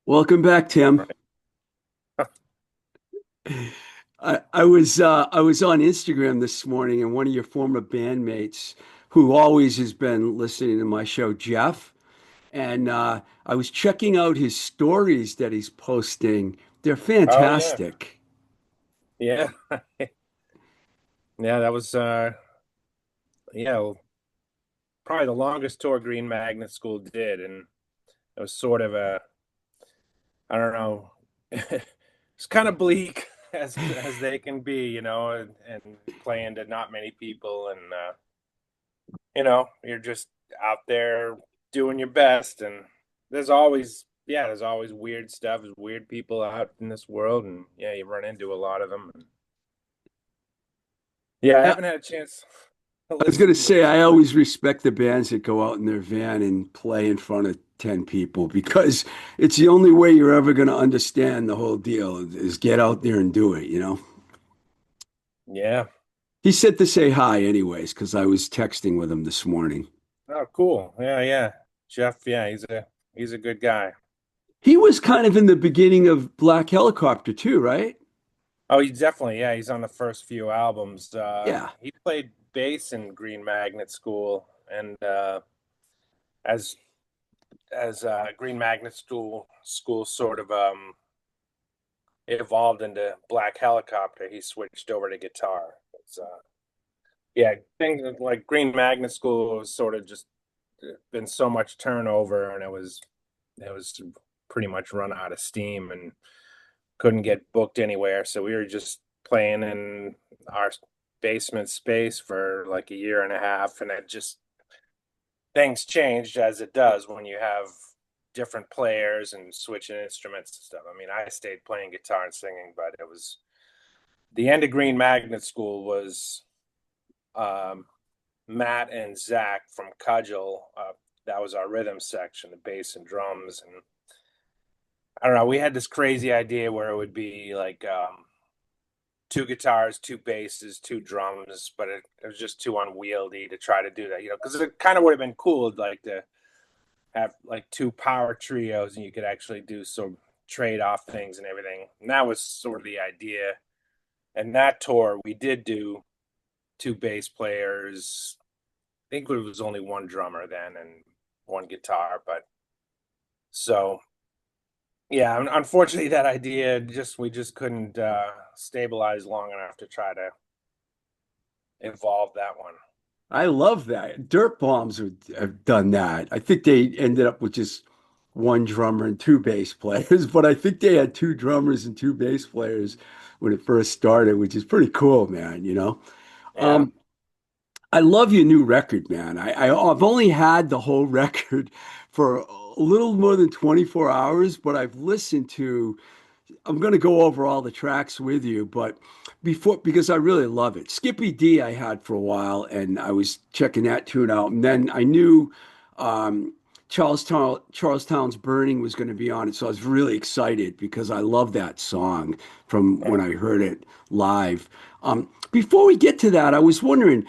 Welcome back, Tim. Right. I was on Instagram this morning, and one of your former bandmates, who always has been listening to my show, Jeff, and I was checking out his stories that he's posting. They're Oh yeah, fantastic. yeah, yeah. That was well, probably the longest tour Green Magnet School did, and it was sort of a I don't know, it's kind of bleak as they can be, and playing to not many people, and you're just out there doing your best, and there's always weird stuff, there's weird people out in this world, and yeah, you run into a lot of them. Yeah, I I haven't had a chance to was going to say, listen I to much. always respect the bands that go out in their van and play in front of 10 people because it's the only way you're ever going to understand the whole deal is get out there and do it. Yeah. He said to say hi anyways, because I was texting with him this morning. Oh, cool. Yeah, yeah. Jeff, yeah, he's a good guy. He was kind of in the beginning of Black Helicopter too, right? Oh, he's definitely, yeah, he's on the first few albums. Yeah. He played bass in Green Magnet School, and as Green Magnet School sort of evolved into Black Helicopter, he switched over to guitar. Yeah, things like Green Magnet School was sort of just been so much turnover, and it was pretty much run out of steam and couldn't get booked anywhere. So we were just playing in our basement space for like a year and a half, and it just things changed as it does when you have different players and switching instruments and stuff. I mean, I stayed playing guitar and singing, but it was the end of Green Magnet School was um, Matt and Zach from Cudgel. That was our rhythm section, the bass and drums, and I don't know. We had this crazy idea where it would be like two guitars, two basses, two drums, but it was just too unwieldy to try to do that, because it kind of would have been cool, like to have like two power trios, and you could actually do some trade off things and everything. And that was sort of the idea. And that tour, we did do two bass players. I think it was only one drummer then and one guitar, but so yeah, unfortunately, that idea just we just couldn't stabilize long enough to try to evolve that one. I love that. Dirt Bombs have done that. I think they ended up with just one drummer and two bass players, but I think they had two drummers and two bass players when it first started, which is pretty cool, man. Yeah. Um, I love your new record, man. I've only had the whole record for a little more than 24 hours, but I've listened to I'm going to go over all the tracks with you, but because I really love it. Skippy D I had for a while, and I was checking that tune out, and then I knew um, Charlestown's Burning was going to be on it, so I was really excited because I love that song from when I heard it live. Before we get to that, I was wondering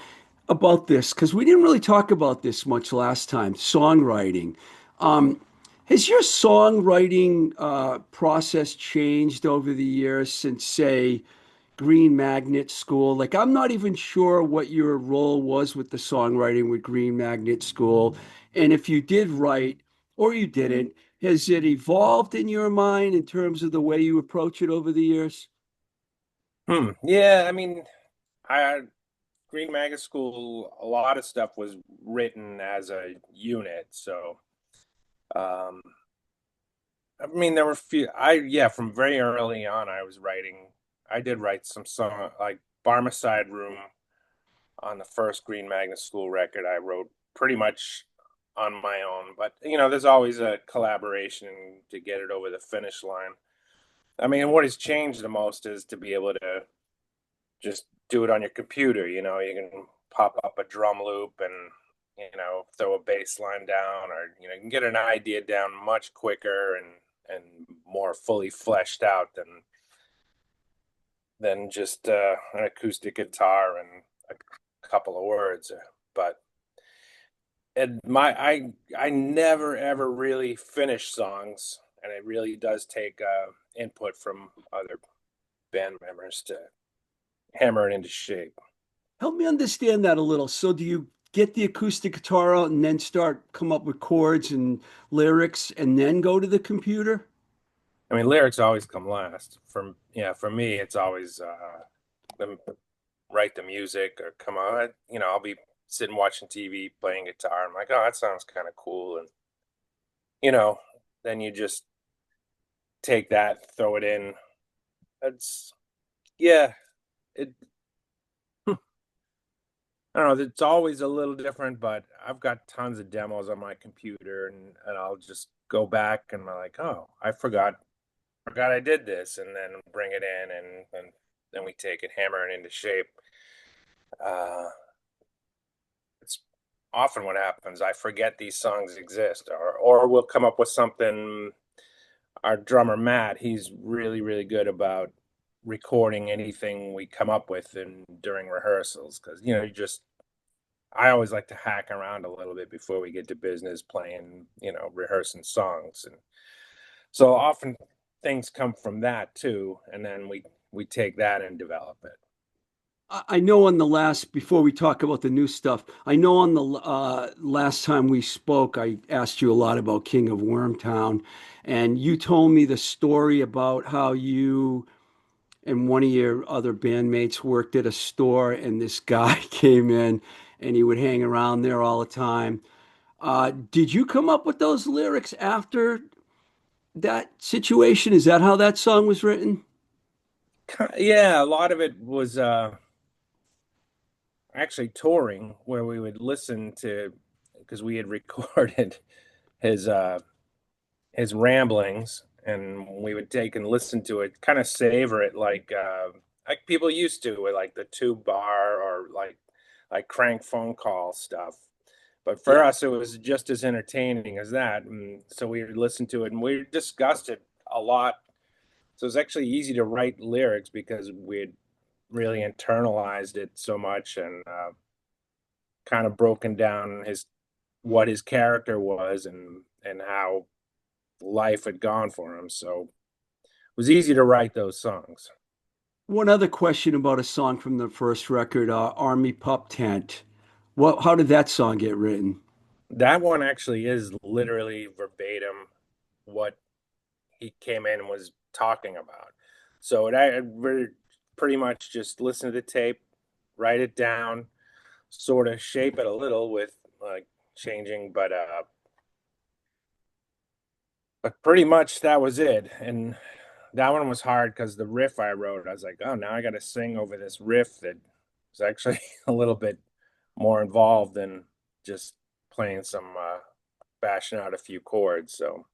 about this because we didn't really talk about this much last time, songwriting. Um, has your songwriting process changed over the years since, say, Green Magnet School? Like, I'm not even sure what your role was with the songwriting with Green Magnet School. And if you did write or you didn't, has it evolved in your mind in terms of the way you approach it over the years? Yeah, I mean, I Green Magnet School, a lot of stuff was written as a unit. So, um, I mean, there were few. Yeah, from very early on, I was writing. I did write some song like Barmecide Room on the first Green Magnet School record. I wrote pretty much on my own, but there's always a collaboration to get it over the finish line. I mean, what has changed the most is to be able to just do it on your computer. You can pop up a drum loop and throw a bass line down, or you can get an idea down much quicker and more fully fleshed out than just an acoustic guitar and a couple of words. But I never ever really finish songs. and it really does take input from other band members to hammer it into shape. Help me understand that a little. So do you get the acoustic guitar out and then start come up with chords and lyrics and then go to the computer? I mean, lyrics always come last. For me, it's always them write the music or come on. I'll be sitting watching TV, playing guitar. I'm like, oh, that sounds kind of cool, and you know, then you just take that, throw it in. It's yeah, it. I don't know. It's always a little different, but I've got tons of demos on my computer, and I'll just go back and I'm like, oh, I forgot I did this, and then bring it in, and then we take it, hammer it into shape. Uh, it's often what happens. I forget these songs exist, or we'll come up with something. Our drummer Matt, he's really really good about recording anything we come up with and during rehearsals, because you just I always like to hack around a little bit before we get to business playing, rehearsing songs. And so often things come from that too, and then we take that and develop it. I know on the last, before we talk about the new stuff, I know on the last time we spoke, I asked you a lot about King of Wormtown, and you told me the story about how you and one of your other bandmates worked at a store, and this guy came in and he would hang around there all the time. Did you come up with those lyrics after that situation? Is that how that song was written? Yeah, a lot of it was actually touring, where we would listen to, because we had recorded his uh his ramblings, and we would take and listen to it, kind of savor it like people used to with like the tube bar, or like crank phone call stuff. But for Yeah. us, it was just as entertaining as that. And so we would listen to it and we discussed it a lot. So it's actually easy to write lyrics because we had really internalized it so much, and kind of broken down his what his character was, and how life had gone for him. So it was easy to write those songs. One other question about a song from the first record, Army Pup Tent. How did that song get written? That one actually is literally verbatim what he came in and was talking about. So I really pretty much just listen to the tape, write it down, sort of shape it a little with like changing, but pretty much that was it. And that one was hard because the riff I wrote, I was like, oh, now I got to sing over this riff that was actually a little bit more involved than just playing some bashing out a few chords. So,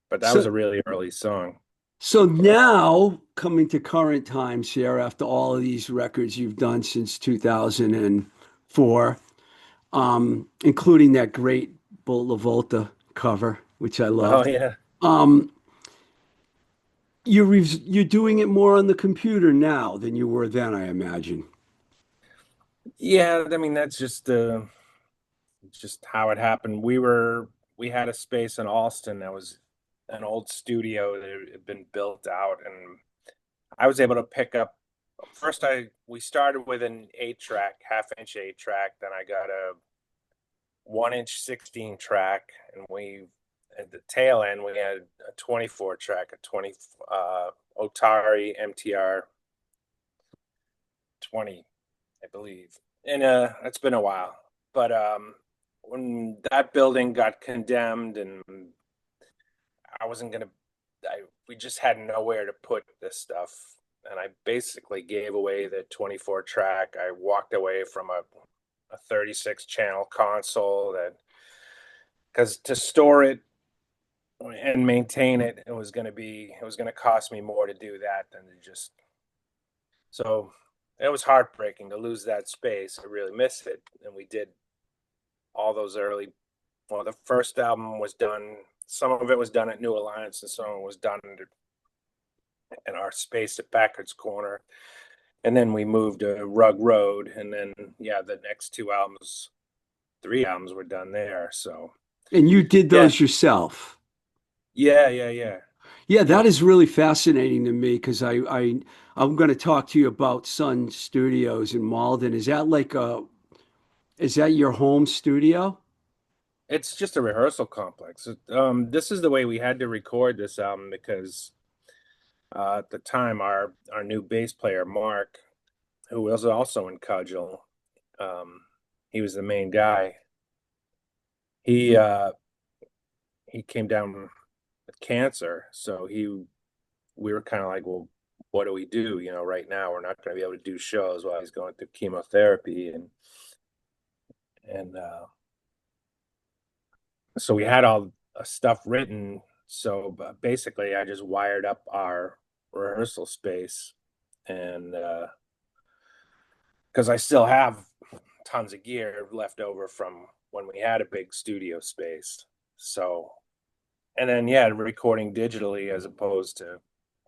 but that was So, a really early song. so now coming to current times here, after all of these records you've done since 2004, including that great Bolt La Volta cover, which I Oh loved. yeah. Um, you're doing it more on the computer now than you were then, I imagine. Yeah, I mean that's just how it happened. We had a space in Alston that was an old studio that had been built out, and I was able to pick up. First, I we started with an 8 track, half-inch 8 track. Then I got a 1 inch 16 track, and we at the tail end we had a 24 track, a 20 Otari MTR 20, I believe. And it's been a while, but when that building got condemned, and I wasn't gonna, we just had nowhere to put this stuff, and I basically gave away the 24 track. I walked away from a 36 channel console, that because to store it and maintain it, it was gonna cost me more to do that than to just. So it was heartbreaking to lose that space. I really miss it, and we did all those early. Well, the first album was done. Some of it was done at New Alliance, and some of it was done in our space at Backward's Corner. And then we moved to Rug Road, and then yeah, the next 3 albums were done there. So And you did yeah, those yourself. Yeah, yeah, yeah. Yeah, Yeah. that is really fascinating to me because I'm going to talk to you about Sun Studios in Malden. Is that your home studio? It's just a rehearsal complex. This is the way we had to record this album because at the time our new bass player Mark, who was also in Cudgel, um, he was the main guy. He uh, he came down with cancer, so he we were kind of like, well, what do we do? You know, right now we're not going to be able to do shows while he's going through chemotherapy, and so we had all stuff written. So basically, I just wired up our rehearsal space, and because I still have tons of gear left over from when we had a big studio space. So, and then yeah, recording digitally as opposed to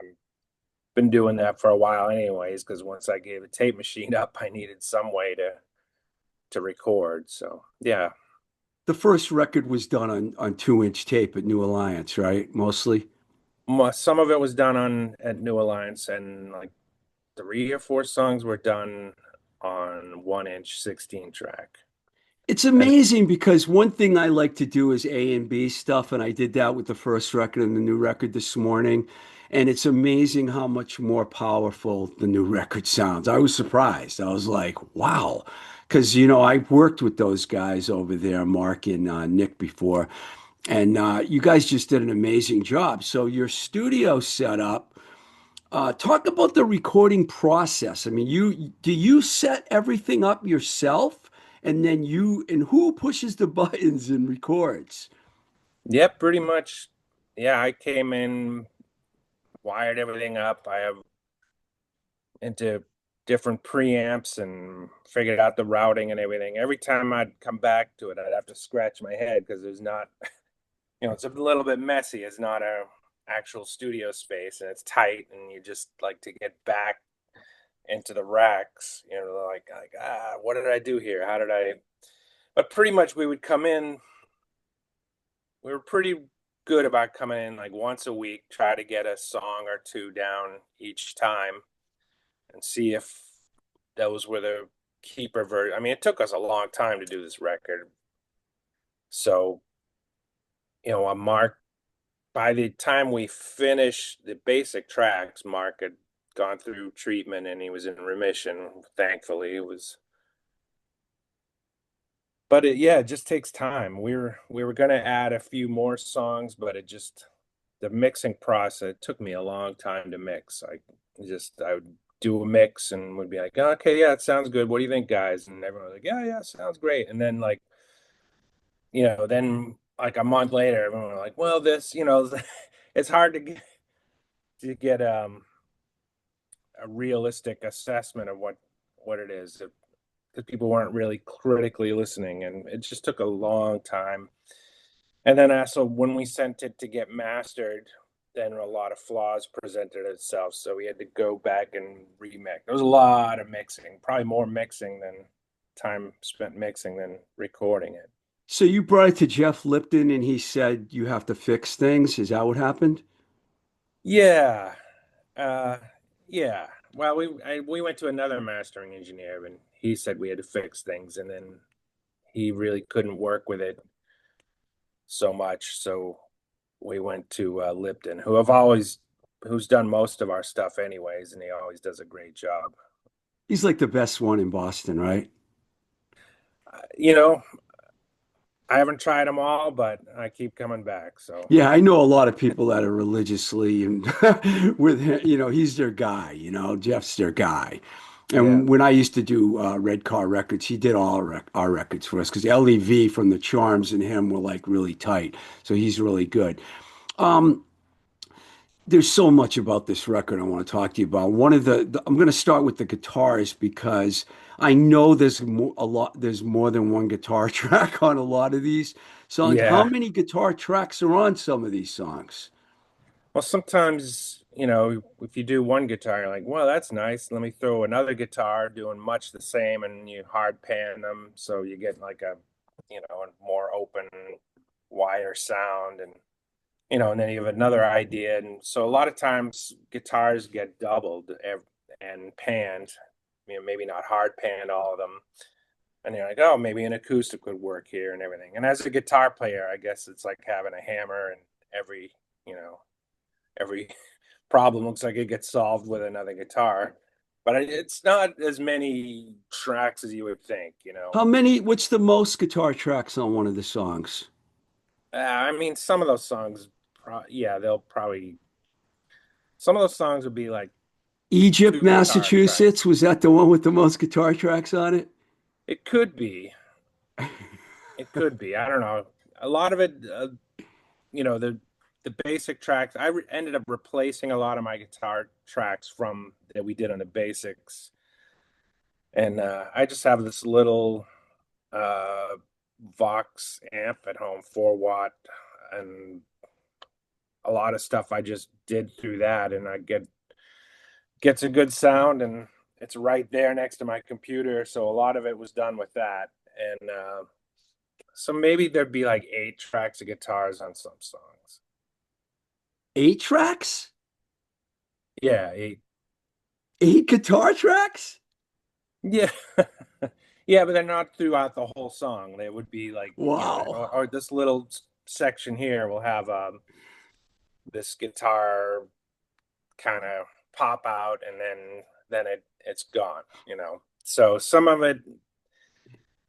I've been doing that for a while anyways, because once I gave the tape machine up, I needed some way to record. So yeah, The first record was done on 2-inch tape at New Alliance, right? Mostly. some of it was done on at New Alliance, and like 3 or 4 songs were done on 1 inch 16 track. It's And amazing because one thing I like to do is A and B stuff, and I did that with the first record and the new record this morning. And it's amazing how much more powerful the new record sounds. I was surprised. I was like, wow. Because, I worked with those guys over there, Mark and Nick, before, and you guys just did an amazing job. So, your studio setup, talk about the recording process. I mean, do you set everything up yourself, and then and who pushes the buttons and records? yeah, pretty much. Yeah, I came in, wired everything up. I have into different preamps and figured out the routing and everything. Every time I'd come back to it, I'd have to scratch my head because there's not, it's a little bit messy. It's not a actual studio space and it's tight and you just like to get back into the racks, what did I do here? How did I? But pretty much we would come in. We were pretty good about coming in like once a week, try to get a song or two down each time and see if those were the keeper version. I mean, it took us a long time to do this record. So, Mark, by the time we finished the basic tracks, Mark had gone through treatment and he was in remission. Thankfully, it was, but it just takes time. We were gonna add a few more songs, but the mixing process it took me a long time to mix. I would do a mix and would be like, oh, okay, yeah, it sounds good. What do you think, guys? And everyone was like, yeah, yeah, sounds great. And then then like a month later, everyone was like, well, it's hard to get a realistic assessment of what it is because people weren't really critically listening, and it just took a long time. And then also when we sent it to get mastered, then a lot of flaws presented itself. So we had to go back and remix. There was a lot of mixing, probably more mixing than time spent mixing than recording it. So you brought it to Jeff Lipton, and he said you have to fix things. Is that what happened? Yeah. Uh yeah. Well, we went to another mastering engineer and he said we had to fix things and then he really couldn't work with it so much. So we went to Lipton, who's done most of our stuff anyways, and he always does a great job. He's like the best one in Boston, right? You know, I haven't tried them all, but I keep coming back. So Yeah, I know a lot of people that are religiously and with him, he's their guy, Jeff's their guy. yeah, And when I used to do Red Car Records, he did all our records for us because LEV from the Charms and him were like really tight. So he's really good. Um, there's so much about this record I want to talk to you about. I'm going to start with the guitars because I know there's more than one guitar track on a lot of these songs. How yeah. many guitar tracks are on some of these songs? Well, sometimes, if you do one guitar, you're like, well, that's nice. Let me throw another guitar doing much the same, and you hard pan them so you get like a more open, wider sound. And and then you have another idea. And so a lot of times guitars get doubled and panned, maybe not hard panned all of them. And you're like, oh, maybe an acoustic would work here and everything. And as a guitar player, I guess it's like having a hammer, and every, every problem looks like it gets solved with another guitar. But it's not as many tracks as you would think. What's the most guitar tracks on one of the songs? I mean, some of those songs, yeah, some of those songs would be like Egypt, two guitar tracks. Massachusetts, was that the one with the most guitar tracks on it? It could be. It could be. I don't know. A lot of it, the basic tracks. Ended up replacing a lot of my guitar tracks from that we did on the basics, and I just have this little uh, Vox amp at home, 4 watt, and a lot of stuff I just did through that, and I gets a good sound, and it's right there next to my computer. So a lot of it was done with that, and so maybe there'd be like 8 tracks of guitars on some songs. 8 tracks? Yeah, 8. 8 guitar tracks? Yeah. Yeah, but they're not throughout the whole song. They would be like, Wow. or this little section here will have this guitar kind of pop out, and then it's gone. So some of it,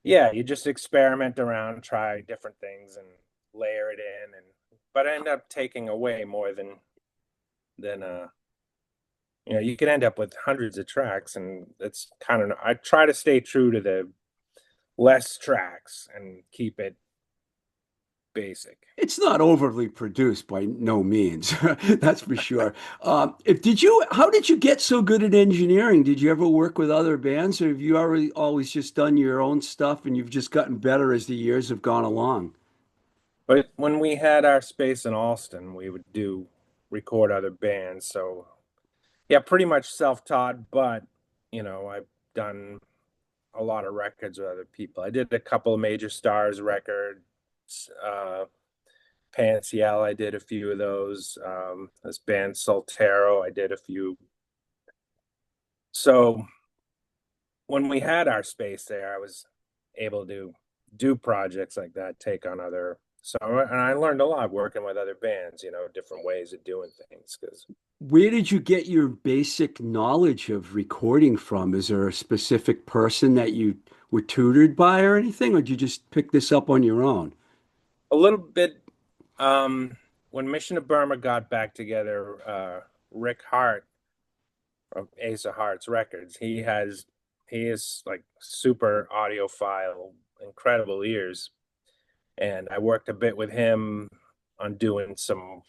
yeah, you just experiment around, try different things and layer it in, and but end up taking away more than you can end up with hundreds of tracks, and it's kind of, I try to stay true to the less tracks and keep it basic. It's not overly produced by no means, that's for sure. If did you, how did you get so good at engineering? Did you ever work with other bands, or have you always just done your own stuff and you've just gotten better as the years have gone along? But when we had our space in Alston, we would do record other bands. So yeah, pretty much self-taught, but I've done a lot of records with other people. I did a couple of Major Stars records, Panciel, I did a few of those. This band Soltero, I did a few. So when we had our space there, I was able to do projects like that, take on other. So, and I learned a lot working with other bands, different ways of doing things. Because Where did you get your basic knowledge of recording from? Is there a specific person that you were tutored by or anything, or did you just pick this up on your own? a little bit, when Mission of Burma got back together, Rick Hart of Ace of Hearts Records, he is like super audiophile, incredible ears, and I worked a bit with him on doing some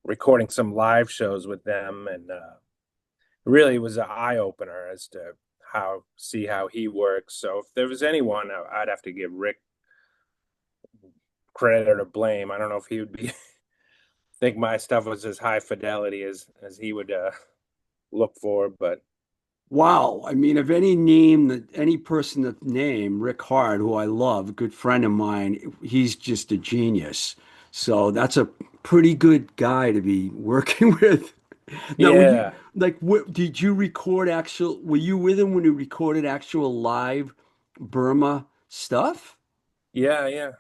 recording some live shows with them, and really was an eye opener as to see how he works. So if there was anyone, I'd have to give Rick credit or blame. I don't know if he would be think my stuff was as high fidelity as he would look for, but Wow. I mean, of any name that any person that name Rick Hard, who I love, a good friend of mine, he's just a genius. So that's a pretty good guy to be working with. Now, were you yeah, like, what did you record actual, were you with him when you recorded actual live Burma stuff? yeah, yeah,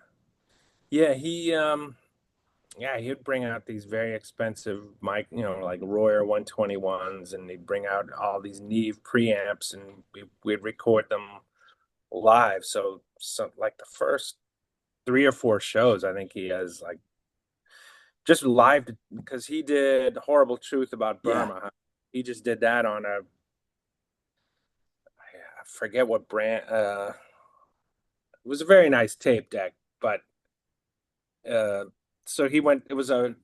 yeah. Yeah, he'd bring out these very expensive mic, like Royer 121s, and he'd bring out all these Neve preamps, and we'd record them live. So like the first 3 or 4 shows, I think he has like just live, because he did Horrible Truth About Yeah. Burma. He just did that on I forget what brand. It was a very nice tape deck, but uh, so he went. It was a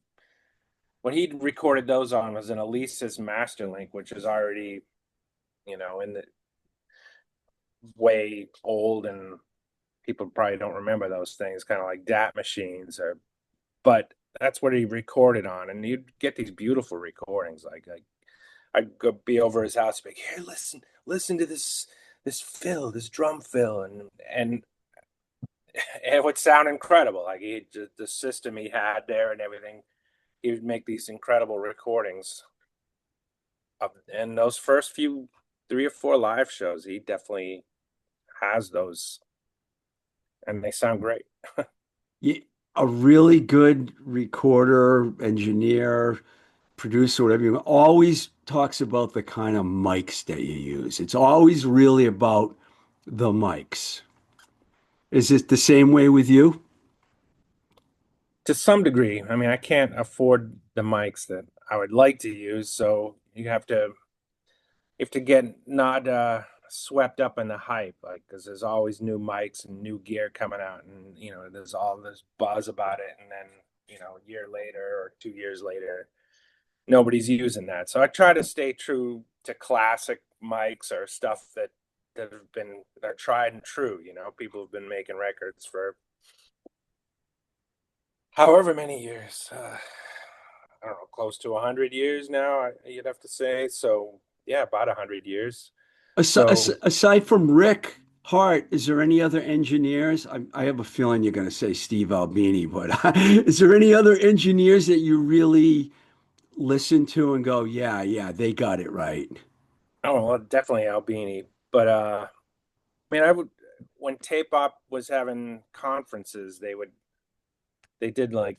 what he recorded those on was an Alesis Masterlink, which is already in the way old, and people probably don't remember those things, kind of like DAT machines, or but that's what he recorded on, and you'd get these beautiful recordings. Like I'd go be over his house, be like, here, listen to this fill, this drum fill, and it would sound incredible. Like he just the system he had there and everything. He would make these incredible recordings of, and those first few 3 or 4 live shows, he definitely has those, and they sound great. Ye- A really good recorder, engineer, producer, whatever you always talks about the kind of mics that you use. It's always really about the mics. Is it the same way with you? To some degree. I mean, I can't afford the mics that I would like to use, so you have to get not swept up in the hype, like because there's always new mics and new gear coming out, and there's all this buzz about it, and then a year later or 2 years later, nobody's using that. So I try to stay true to classic mics or stuff that are tried and true. People have been making records for however many years. I don't know, close to 100 years now. You'd have to say. So yeah, about 100 years. So Aside from Rick Hart, is there any other engineers? I have a feeling you're going to say Steve Albini, but is there any other engineers that you really listen to and go, yeah, yeah, they got it right? oh well, definitely Albini. But I mean, I would when Tape Op was having conferences, they did like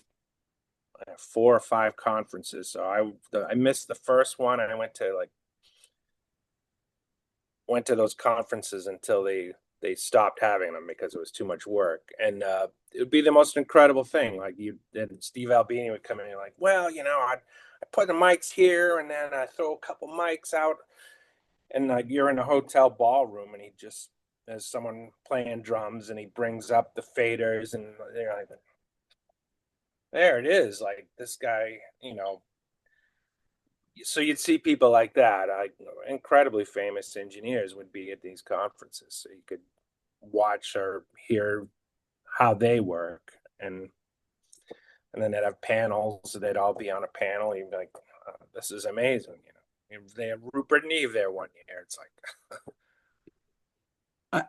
4 or 5 conferences. So I missed the first one, and I went to those conferences until they stopped having them because it was too much work. And it would be the most incredible thing. Like you and Steve Albini would come in and like, well, I put the mics here, and then I throw a couple mics out, and like you're in a hotel ballroom, and he just there's someone playing drums, and he brings up the faders, and they're like, there it is. Like this guy, so you'd see people like that, incredibly famous engineers would be at these conferences, so you could watch or hear how they work, and then they'd have panels. So they'd all be on a panel. And you'd be like, "This is amazing." They have Rupert Neve there one year. It's like,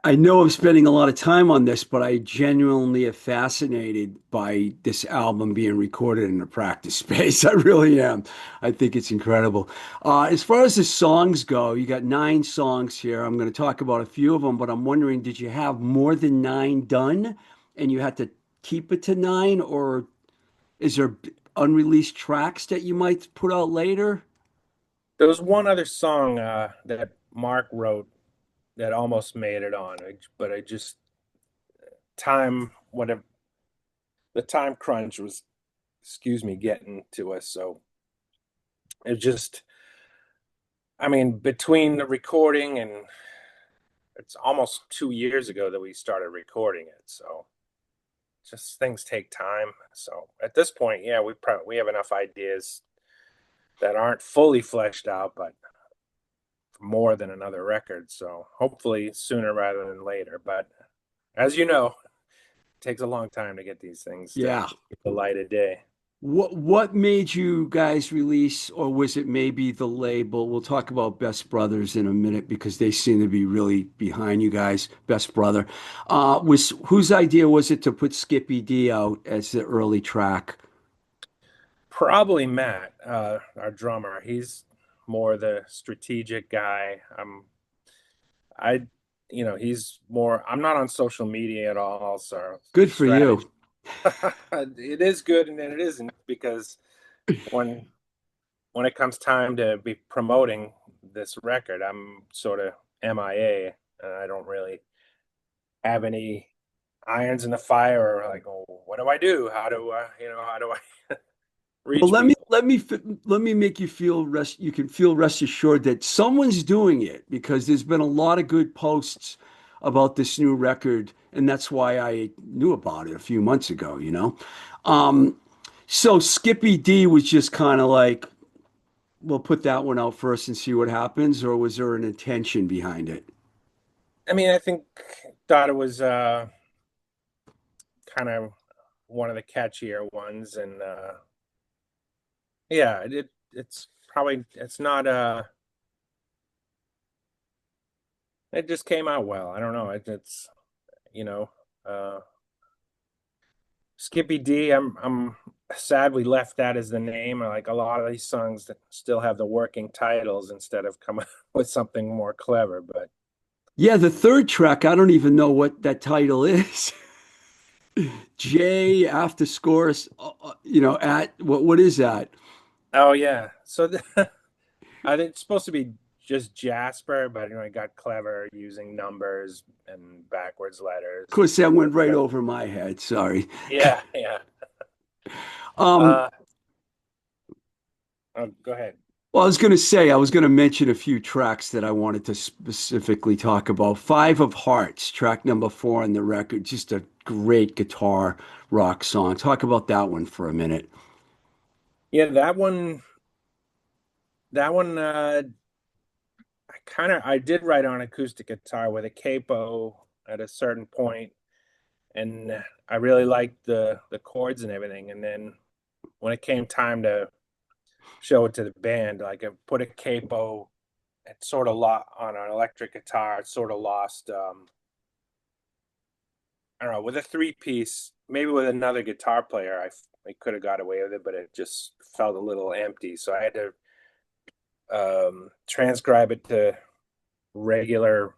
I know I'm spending a lot of time on this, but I genuinely am fascinated by this album being recorded in a practice space. I really am. I think it's incredible. As far as the songs go, you got 9 songs here. I'm going to talk about a few of them, but I'm wondering, did you have more than 9 done and you had to keep it to 9, or is there unreleased tracks that you might put out later? there was one other song that Mark wrote that almost made it on, but I just time whatever the time crunch was, excuse me, getting to us. So it just, I mean, between the recording and it's almost 2 years ago that we started recording it. So just things take time. So at this point, yeah, we have enough ideas that aren't fully fleshed out, but more than another record. So hopefully sooner rather than later. But as you know, it takes a long time to get these things to Yeah. the light of day. What made you guys release, or was it maybe the label? We'll talk about Best Brothers in a minute because they seem to be really behind you guys. Best Brother, was whose idea was it to put Skippy D out as the early track? Probably Matt, our drummer. He's more the strategic guy. I, he's more. I'm not on social media at all, so Good for you. strategy. It is good, and then it isn't because when when it comes time to be promoting this record, I'm sort of MIA, and I don't really have any irons in the fire or like, oh, what do I do? How do I Well, reach people? let me make you feel rest. You can feel rest assured that someone's doing it because there's been a lot of good posts about this new record, and that's why I knew about it a few months ago. Um, so Skippy D was just kind of like, we'll put that one out first and see what happens, or was there an intention behind it? I mean, I think thought it was kind of one of the catchier ones, and yeah, it's not it just came out well. I don't know. It's you know uh Skippy D, I'm sad we left that as the name. I like a lot of these songs that still have the working titles instead of coming with something more clever. But Yeah, the third track, I don't even know what that title is. J after scores, at what is that? oh yeah, so I think it's supposed to be just Jasper, but I got clever using numbers and backwards Of letters. course, that went right over my head. Sorry. Yeah, yeah. Um, Uh, oh, go ahead. well, I was going to say, I was going to mention a few tracks that I wanted to specifically talk about. Five of Hearts, track number 4 on the record, just a great guitar rock song. Talk about that one for a minute. Yeah, that one, I did write on acoustic guitar with a capo at a certain point, and I really liked the chords and everything. And then when it came time to show it to the band, like I put a capo, it sort of lost on an electric guitar. It sort of lost. I don't know, with a three piece, maybe with another guitar player, I could have got away with it, but it just felt a little empty. So I had to transcribe it to regular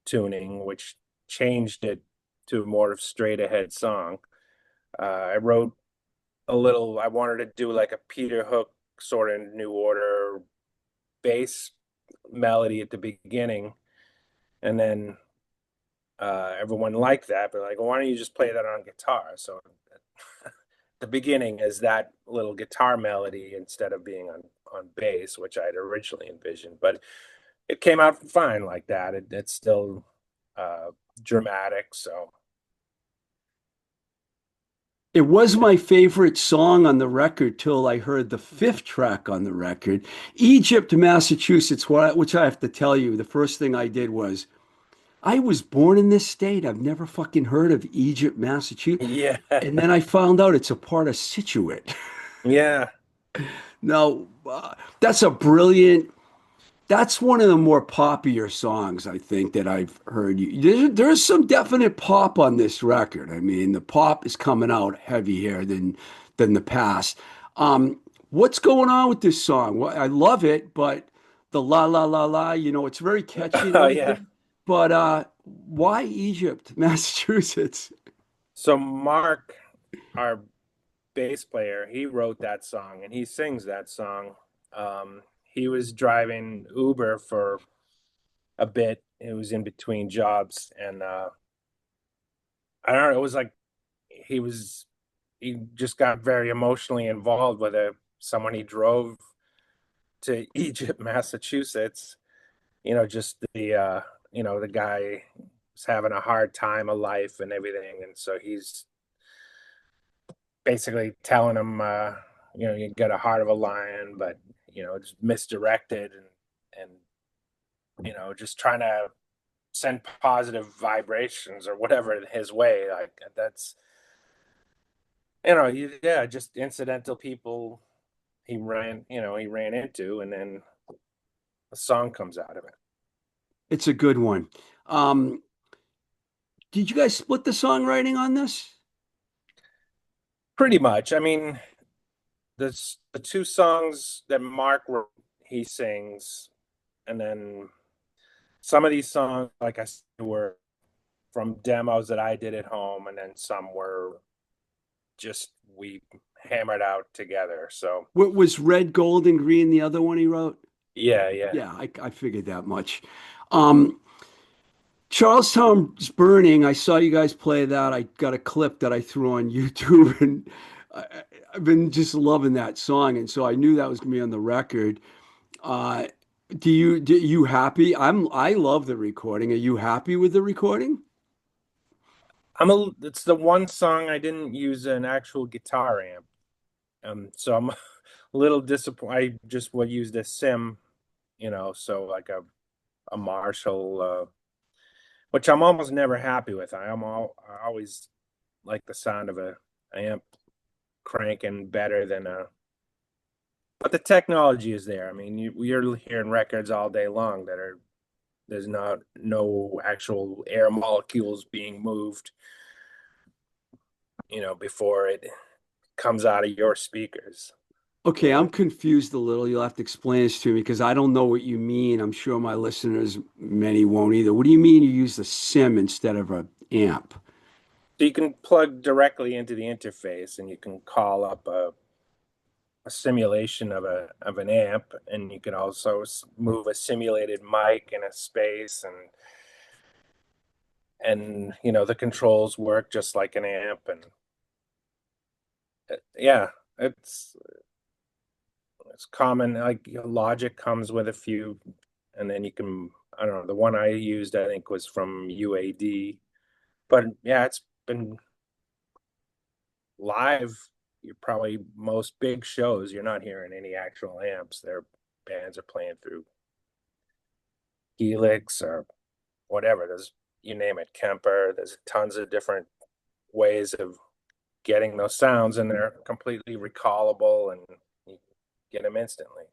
tuning, which changed it to a more straight ahead song. I wrote I wanted to do like a Peter Hook sort of New Order bass melody at the beginning, and then everyone liked that, but like, why don't you just play that on guitar? So the beginning is that little guitar melody instead of being on bass, which I had originally envisioned. But it came out fine like that. It's still uh, dramatic. So It was my favorite song on the record till I heard the fifth track on the record, Egypt, Massachusetts, which I have to tell you, the first thing I did was I was born in this state. I've never fucking heard of Egypt, Massachusetts. yeah, And then I found out it's a part of Situate. yeah. Now, that's a brilliant, that's one of the more popular songs I think that I've heard you. There's some definite pop on this record. I mean, the pop is coming out heavier than the past. What's going on with this song? Well, I love it, but the la la la la, it's very catchy and Oh yeah. everything. But why Egypt, Massachusetts? So Mark, our bass player, he wrote that song and he sings that song. He was driving Uber for a bit. It was in between jobs, and I don't know. It was like he was he just got very emotionally involved with someone he drove to Egypt, Massachusetts. Just the guy was having a hard time of life and everything, and so he's basically telling him, you got a heart of a lion, but it's misdirected, and just trying to send positive vibrations or whatever his way. Like that's yeah, just incidental people he ran into, and then a song comes out of it. It's a good one. Um, did you guys split the songwriting on this? Pretty much. I mean, the two songs that Mark wrote, he sings, and then some of these songs, like I said, were from demos that I did at home, and then some were just we hammered out together. So What was Red, Gold, and Green the other one he wrote? yeah, yeah. Yeah, I figured that much. Um, Charlestown's Burning, I saw you guys play that. I got a clip that I threw on YouTube, and I, I've been just loving that song, and so I knew that was gonna be on the record. Uh, do you happy? I love the recording. Are you happy with the recording? It's the one song I didn't use an actual guitar amp. So I'm a little disappointed. I just would use the sim, so like a Marshall, which I'm almost never happy with. I always like the sound of a amp cranking better than but the technology is there. I mean, you're hearing records all day long there's not no actual air molecules being moved. before it comes out of your speakers. Okay, You know, I'm confused a little. You'll have to explain this to me because I don't know what you mean. I'm sure my listeners, many won't either. What do you mean you use the sim instead of a amp? so you can plug directly into the interface, and you can call up a simulation of an amp, and you can also move a simulated mic in a space, and the controls work just like an amp, and yeah, it's it's common. Like Logic comes with a few, and then you can, I don't know, the one I used I think was from UAD, but yeah, it's been live. You're probably most big shows, you're not hearing any actual amps. Their bands are playing through Helix or whatever. There's, you name it, Kemper. There's tons of different ways of getting those sounds, and they're completely recallable, and you get them instantly.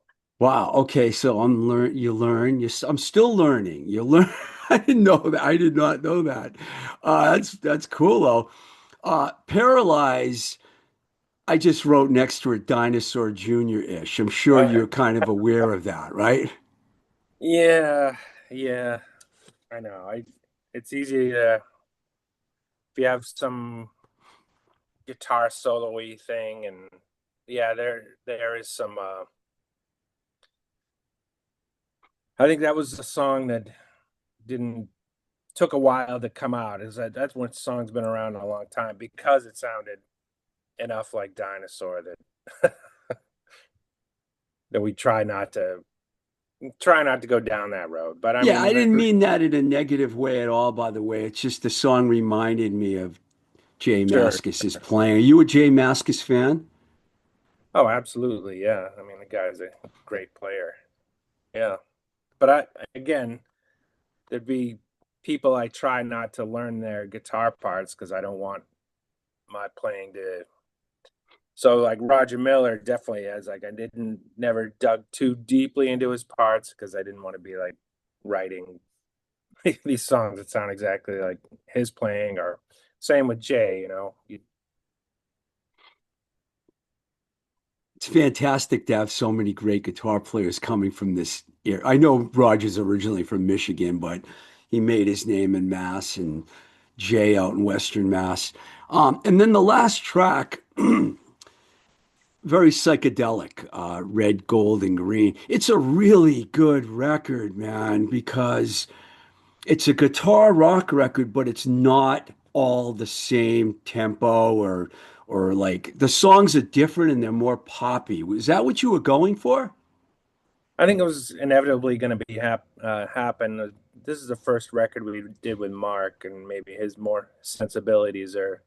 Wow. Okay, so you learn. I'm still learning. You learn. I didn't know that. I did not know that. That's cool though. Paralyze. I just wrote next to it Dinosaur Jr.-ish. I'm sure Uh, you're kind of aware of that, right? yeah, yeah, I know. It's easy to, if you have some guitar solo-y thing, and yeah, there is some. I think that was a song that didn't took a while to come out. Is that's when song's been around a long time because it sounded enough like Dinosaur that that we try not to go down that road. But I Yeah, mean, I didn't mean that in a negative way at all, by the way. It's just the song reminded me of Jay sure. Mascis's playing. Are you a Jay Mascis fan? Oh, absolutely. Yeah. I mean, the guy's a great player. Yeah. But again, there'd be people I try not to learn their guitar parts because I don't want my playing to. So like Roger Miller definitely has, like, I didn't never dug too deeply into his parts because I didn't want to be like writing these songs that sound exactly like his playing, or same with Jay, It's fantastic to have so many great guitar players coming from this era. I know Roger's originally from Michigan, but he made his name in Mass and Jay out in Western Mass. And then the last track, very psychedelic, red, gold, and green. It's a really good record, man, because it's a guitar rock record, but it's not all the same tempo or like the songs are different and they're more poppy. Is that what you were going for? I think it was inevitably going to be happen. This is the first record we did with Mark, and maybe his more sensibilities are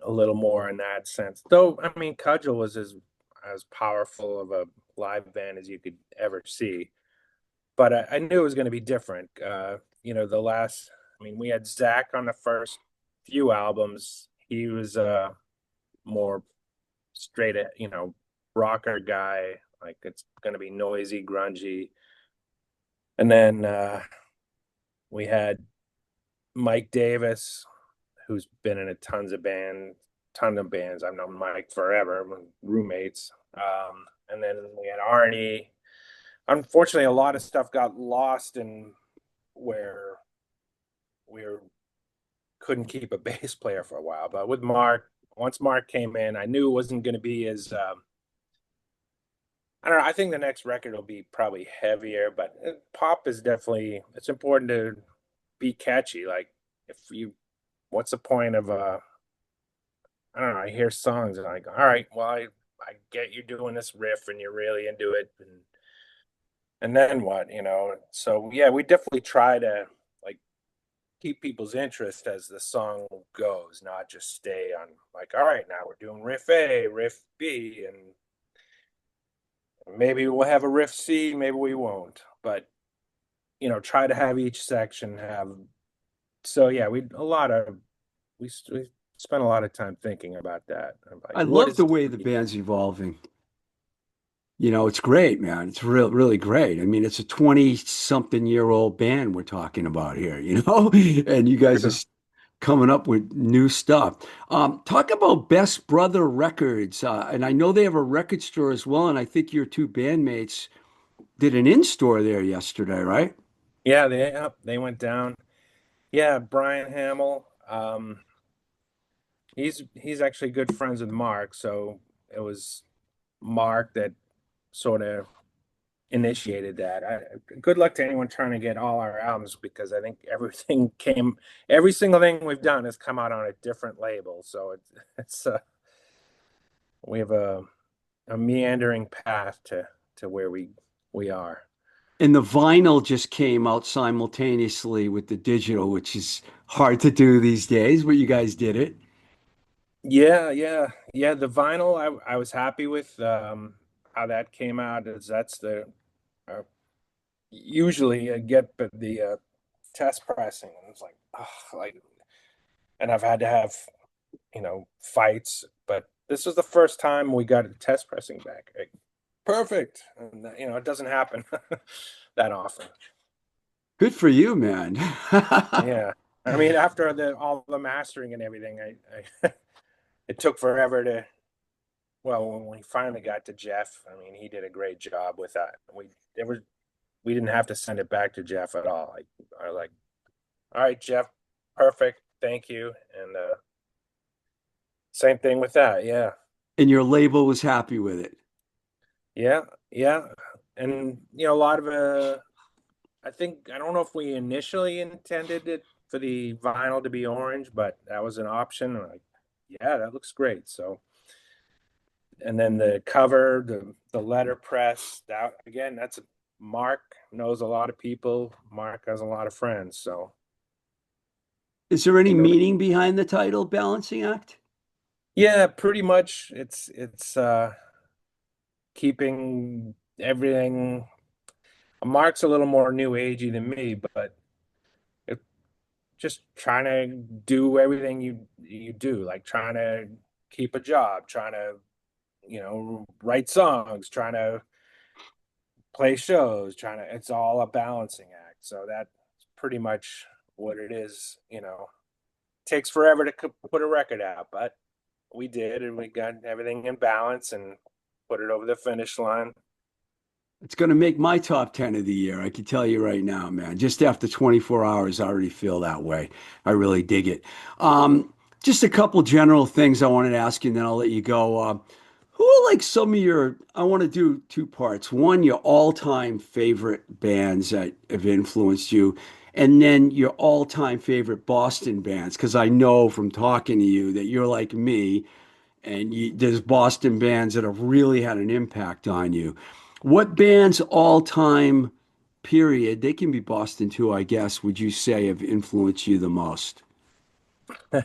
a little more in that sense. Though, I mean, Cudgel was as powerful of a live band as you could ever see. But I knew it was going to be different. The last, I mean, we had Zach on the first few albums. He was more straight, rocker guy. Like it's going to be noisy, grungy. And then we had Mike Davis, who's been in a ton of bands. I've known Mike forever, we're roommates. And then we had Arnie. Unfortunately, a lot of stuff got lost in where we couldn't keep a bass player for a while. But with Mark, once Mark came in, I knew it wasn't going to be as I don't know. I think the next record will be probably heavier, but pop is definitely, it's important to be catchy. Like if you, what's the point of I don't know. I hear songs and I go, all right, well, I get you doing this riff and you're really into it, and then what? So yeah, we definitely try to like keep people's interest as the song goes, not just stay on like, all right, now we're doing riff A, riff B, and maybe we'll have a riff C, maybe we won't. But try to have each section have. So yeah, we spent a lot of time thinking about that. I'm like, I what love is the it? way the band's evolving. You know, it's great, man. It's really great. I mean, it's a 20 something year old band we're talking about here, you know? And you guys are coming up with new stuff. Talk about Best Brother Records, and I know they have a record store as well, and I think your two bandmates did an in-store there yesterday, right? Yeah, they went down. Yeah, Brian Hamill. He's actually good friends with Mark, so it was Mark that sort of initiated that. Good luck to anyone trying to get all our albums because I think every single thing we've done has come out on a different label. So it's we have a meandering path to where we are. And the vinyl just came out simultaneously with the digital, which is hard to do these days, but you guys did it. Yeah. The vinyl I was happy with how that came out. Is that's the uh, usually I get the test pressing and it's like ugh, like and I've had to have fights, but this was the first time we got a test pressing back. Like, perfect, and it doesn't happen that often. Good for you, man. Yeah, I mean, after the all the mastering and everything, I it took forever to. Well, when we finally got to Jeff, I mean, he did a great job with that. We didn't have to send it back to Jeff at all. I like, all right, Jeff, perfect, thank you, and same thing with that. Yeah, And your label was happy with it. yeah, yeah, and a lot of I think I don't know if we initially intended it for the vinyl to be orange, but that was an option. And like, yeah, that looks great. So, and then the cover, the letterpress, that again, Mark knows a lot of people. Mark has a lot of friends, so Is there any you know, meaning behind the title, Balancing Act? yeah, pretty much. It's keeping everything. Mark's a little more new agey than me, but just trying to do everything you do, like trying to keep a job, trying to write songs, trying to play shows, trying to. It's all a balancing act. So that's pretty much what it is. Takes forever to put a record out, but we did, and we got everything in balance and put it over the finish line. It's going to make my top 10 of the year. I can tell you right now, man. Just after 24 hours, I already feel that way. I really dig it. Just a couple general things I wanted to ask you, and then I'll let you go. Who are like some of your, I want to do two parts. One, your all-time favorite bands that have influenced you, and then your all-time favorite Boston bands, because I know from talking to you that you're like me and there's Boston bands that have really had an impact on you. What bands all time period, they can be Boston too, I guess, would you say have influenced you the most? I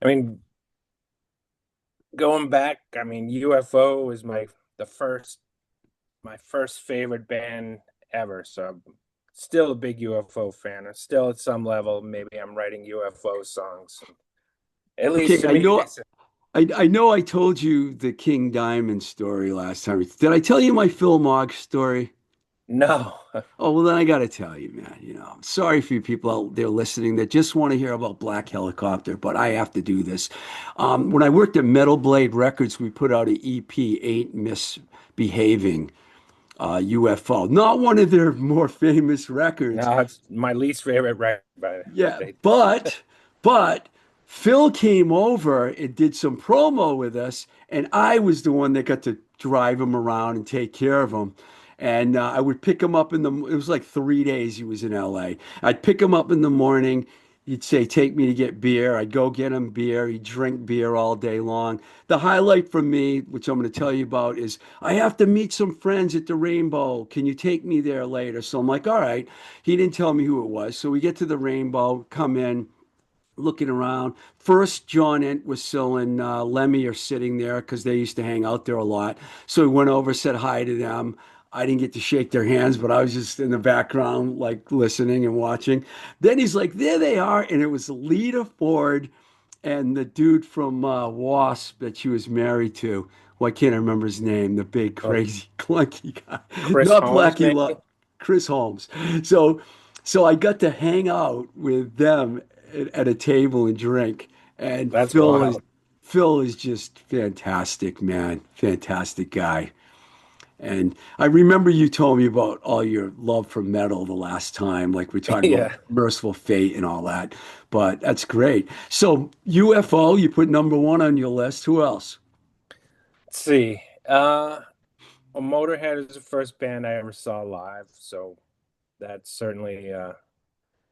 mean, going back, I mean, UFO is the first my first favorite band ever. So I'm still a big UFO fan. I'm still at some level, maybe I'm writing UFO songs. At least Okay, to I me, know they said, I know I told you the King Diamond story last time. Did I tell you my Phil Mogg story? no. Oh, well, then I got to tell you, man, I'm sorry for you people out there listening that just want to hear about Black Helicopter, but I have to do this. When I worked at Metal Blade Records, we put out an EP, Ain't Misbehaving, UFO. Not one of their more famous records. No, it's my least favorite record, but Yeah, but Phil came over and did some promo with us, and I was the one that got to drive him around and take care of him. And I would pick him up it was like 3 days he was in LA. I'd pick him up in the morning. He'd say, "Take me to get beer." I'd go get him beer. He'd drink beer all day long. The highlight for me, which I'm going to tell you about, is I have to meet some friends at the Rainbow. Can you take me there later? So I'm like, all right. He didn't tell me who it was. So we get to the Rainbow, come in, looking around. First, John Entwistle and Lemmy are sitting there because they used to hang out there a lot. So we went over, said hi to them. I didn't get to shake their hands, but I was just in the background, like listening and watching. Then he's like, there they are. And it was Lita Ford and the dude from Wasp that she was married to. Why can't I remember his name? The big, oh, crazy, clunky guy. Chris Not Holmes, Blackie, maybe. Chris Holmes. So, so I got to hang out with them at a table and drink. And That's wild. Phil is just fantastic, man. Fantastic guy. And I remember you told me about all your love for metal the last time, like we're talking about Yeah. Merciful Fate and all that. But that's great. So UFO, you put number one on your list. Who else? Let's see. Well, Motorhead is the first band I ever saw live, so that's certainly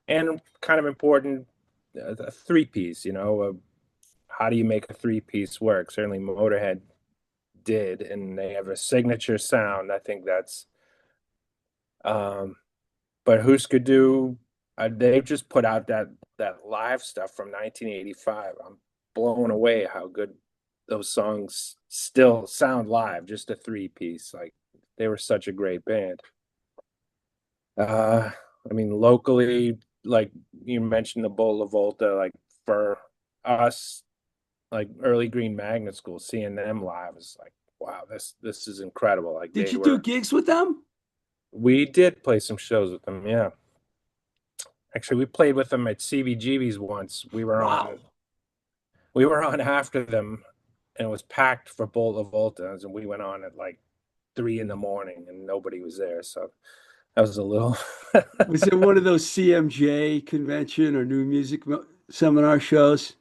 and kind of important. A three piece, how do you make a three piece work? Certainly Motorhead did, and they have a signature sound. I think that's um, but Husker Du, they've just put out that live stuff from 1985. I'm blown away how good those songs still sound live. Just a three piece, like they were such a great band. Uh, I mean, locally, like you mentioned, the Bola Volta, like for us, like early Green Magnet School, seeing them live is like, wow, this is incredible. Like Did you do gigs with them? we did play some shows with them, yeah. Actually, we played with them at CBGB's once. Wow. We were on after them, and it was packed for Bola Voltas, and we went on at like 3 in the morning, and nobody was there. So that was a little. Was it one of those CMJ convention or new music seminar shows?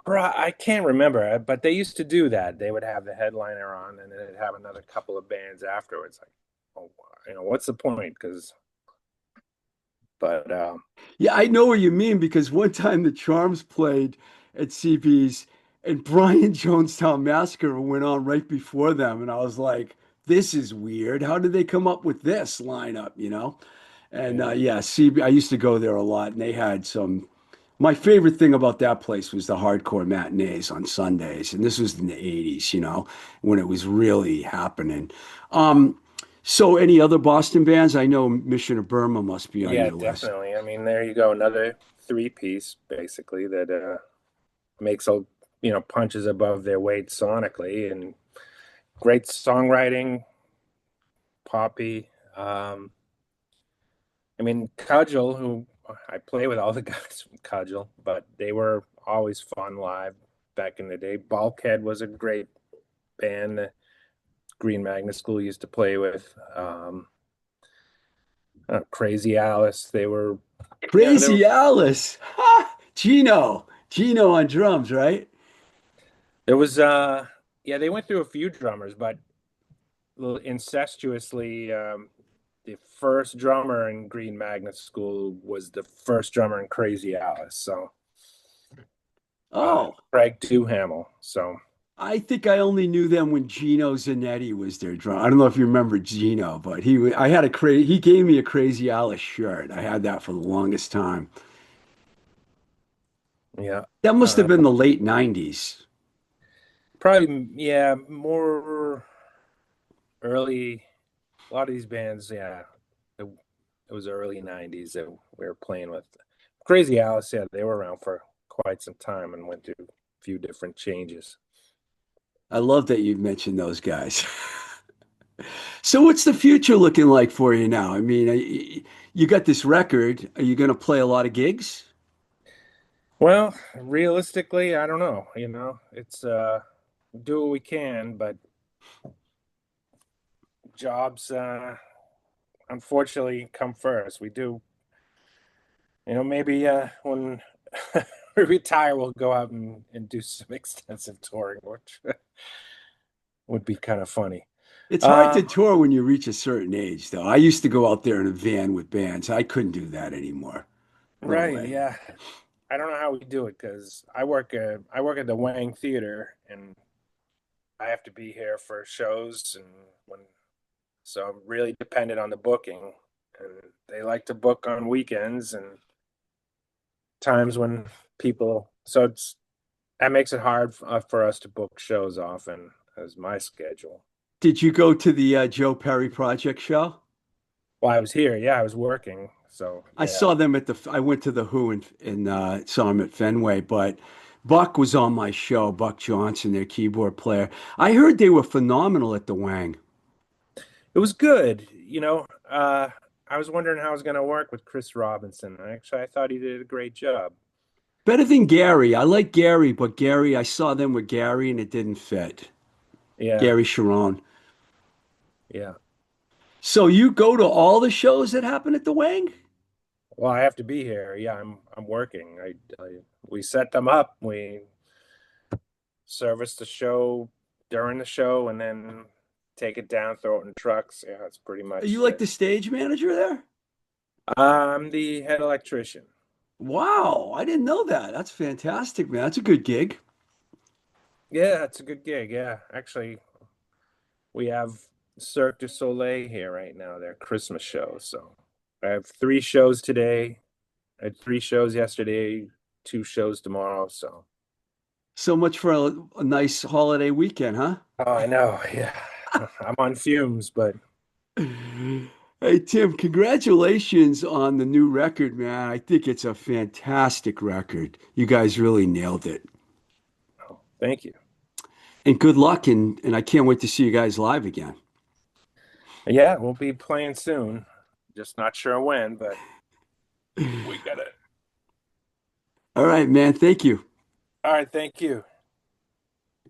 Bro, I can't remember, but they used to do that. They would have the headliner on, and then they'd have another couple of bands afterwards. Like, oh, what's the point? But Yeah, I know what you mean because one time the Charms played at CB's and Brian Jonestown Massacre went on right before them. And I was like, this is weird. How did they come up with this lineup, you know? And yeah, yeah, CB, I used to go there a lot and they had some. My favorite thing about that place was the hardcore matinees on Sundays. And this was in the 80s, you know, when it was really happening. Um, so any other Boston bands? I know Mission of Burma must be on yeah, your list. definitely. I mean, there you go, another three piece basically that makes a punches above their weight sonically and great songwriting, poppy. I mean, Cudgel, who I play with all the guys from Cudgel, but they were always fun live back in the day. Bulkhead was a great band that Green Magnet School used to play with. Crazy Alice, they were. Crazy Alice. Ha! Gino on drums, right? There was yeah, they went through a few drummers, but a little incestuously, the first drummer in Green Magnet School was the first drummer in Crazy Alice. So Oh, Craig Duhamel. So I think I only knew them when Gino Zanetti was their drum. I don't know if you remember Gino, but I had he gave me a Crazy Alice shirt. I had that for the longest time. yeah, That must have uh, been the late 90s. probably yeah, more early. A lot of these bands, yeah, it was early '90s that we were playing with. Crazy Alice, yeah, they were around for quite some time and went through a few different changes. I love that you mentioned those guys. So what's the future looking like for you now? I mean, you got this record. Are you going to play a lot of gigs? Well, realistically, I don't know. It's do what we can, but jobs unfortunately come first. We do, maybe when we retire, we'll go out and do some extensive touring, which would be kind of funny. It's hard to Um, tour when you reach a certain age, though. I used to go out there in a van with bands. I couldn't do that anymore. No right, way. yeah. I don't know how we do it because I work at the Wang Theater and I have to be here for shows and when so I'm really dependent on the booking and they like to book on weekends and times when people so it's that makes it hard for us to book shows often as my schedule. Did you go to the Joe Perry Project show? Well, I was here, yeah, I was working, so I yeah. saw them I went to the Who and saw them at Fenway, but Buck was on my show, Buck Johnson, their keyboard player. I heard they were phenomenal at the Wang. It was good, I was wondering how I was going to work with Chris Robinson. Actually, I thought he did a great job. Better than Gary. I like Gary, but Gary, I saw them with Gary and it didn't fit. Yeah, Gary Sharon. yeah. So you go to all the shows that happen at the Wang? Well, I have to be here. Yeah, I'm working. We set them up. We service the show during the show, and then take it down, throw it in trucks. Yeah, that's pretty Are you much like it. the stage manager there? I'm the head electrician. Wow, I didn't know that. That's fantastic, man. That's a good gig. Yeah, it's a good gig. Yeah, actually, we have Cirque du Soleil here right now, their Christmas show. So I have three shows today. I had three shows yesterday, two shows tomorrow. So, So much for a nice holiday weekend, huh? oh, I know. Yeah, I'm on fumes, but Hey, Tim, congratulations on the new record, man. I think it's a fantastic record. You guys really nailed it. oh, thank you. And good luck, and I can't wait to see you guys live again. Yeah, we'll be playing soon. Just not sure when, but we got it. All right, man. Thank you. All right, thank you.